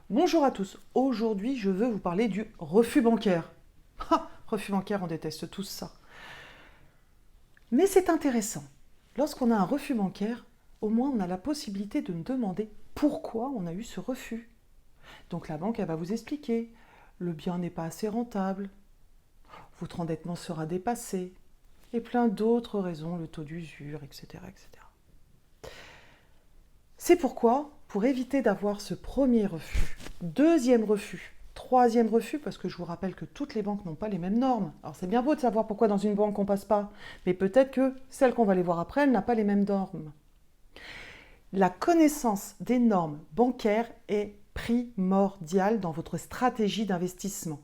Bonjour à tous, aujourd'hui je veux vous parler du refus bancaire. Refus bancaire, on déteste tous ça. Mais c'est intéressant. Lorsqu'on a un refus bancaire, au moins on a la possibilité de demander pourquoi on a eu ce refus. Donc la banque, elle va vous expliquer. Le bien n'est pas assez rentable, votre endettement sera dépassé, et plein d'autres raisons, le taux d'usure, etc., etc. C'est pourquoi, pour éviter d'avoir ce premier refus, deuxième refus, troisième refus, parce que je vous rappelle que toutes les banques n'ont pas les mêmes normes. Alors c'est bien beau de savoir pourquoi dans une banque on passe pas, mais peut-être que celle qu'on va aller voir après, elle n'a pas les mêmes normes. La connaissance des normes bancaires est primordiale dans votre stratégie d'investissement.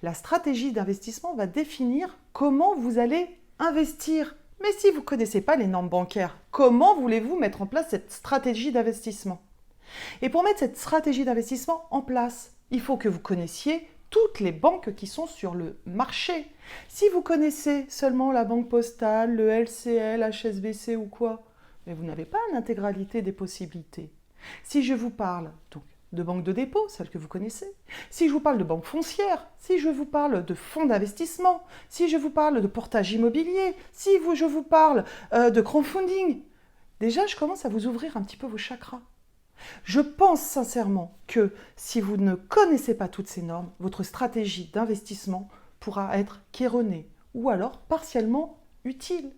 La stratégie d'investissement va définir comment vous allez investir. Mais si vous ne connaissez pas les normes bancaires, comment voulez-vous mettre en place cette stratégie d'investissement? Et pour mettre cette stratégie d'investissement en place, il faut que vous connaissiez toutes les banques qui sont sur le marché. Si vous connaissez seulement la Banque Postale, le LCL, HSBC ou quoi, mais vous n'avez pas l'intégralité des possibilités. Si je vous parle donc de banque de dépôt, celle que vous connaissez, si je vous parle de banque foncière, si je vous parle de fonds d'investissement, si je vous parle de portage immobilier, si je vous parle de crowdfunding, déjà je commence à vous ouvrir un petit peu vos chakras. Je pense sincèrement que si vous ne connaissez pas toutes ces normes, votre stratégie d'investissement pourra être qu'erronée ou alors partiellement utile.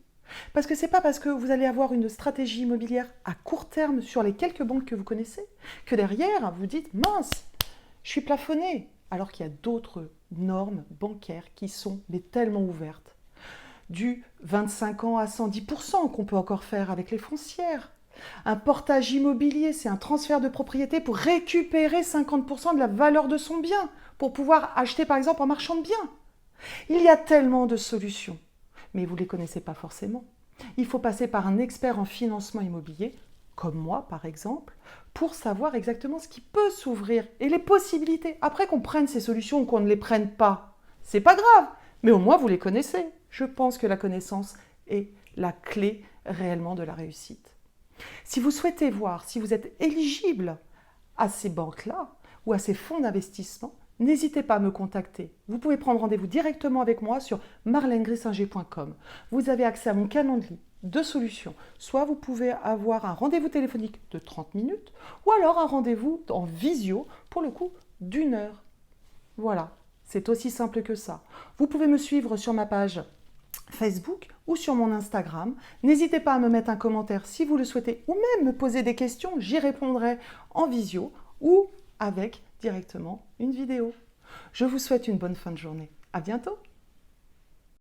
Parce que ce n'est pas parce que vous allez avoir une stratégie immobilière à court terme sur les quelques banques que vous connaissez que derrière vous dites mince, je suis plafonné, alors qu'il y a d'autres normes bancaires qui sont mais tellement ouvertes. Du 25 ans à 110% qu'on peut encore faire avec les foncières. Un portage immobilier, c'est un transfert de propriété pour récupérer 50% de la valeur de son bien, pour pouvoir acheter par exemple en marchand de biens. Il y a tellement de solutions, mais vous ne les connaissez pas forcément. Il faut passer par un expert en financement immobilier, comme moi par exemple, pour savoir exactement ce qui peut s'ouvrir et les possibilités. Après qu'on prenne ces solutions ou qu'on ne les prenne pas, c'est pas grave, mais au moins vous les connaissez. Je pense que la connaissance est la clé réellement de la réussite. Si vous souhaitez voir si vous êtes éligible à ces banques-là ou à ces fonds d'investissement, n'hésitez pas à me contacter. Vous pouvez prendre rendez-vous directement avec moi sur marlenegrissinger.com. Vous avez accès à mon calendrier de solutions. Soit vous pouvez avoir un rendez-vous téléphonique de 30 minutes ou alors un rendez-vous en visio pour le coup d'1 heure. Voilà, c'est aussi simple que ça. Vous pouvez me suivre sur ma page Facebook ou sur mon Instagram. N'hésitez pas à me mettre un commentaire si vous le souhaitez ou même me poser des questions, j'y répondrai en visio ou avec directement une vidéo. Je vous souhaite une bonne fin de journée. À bientôt!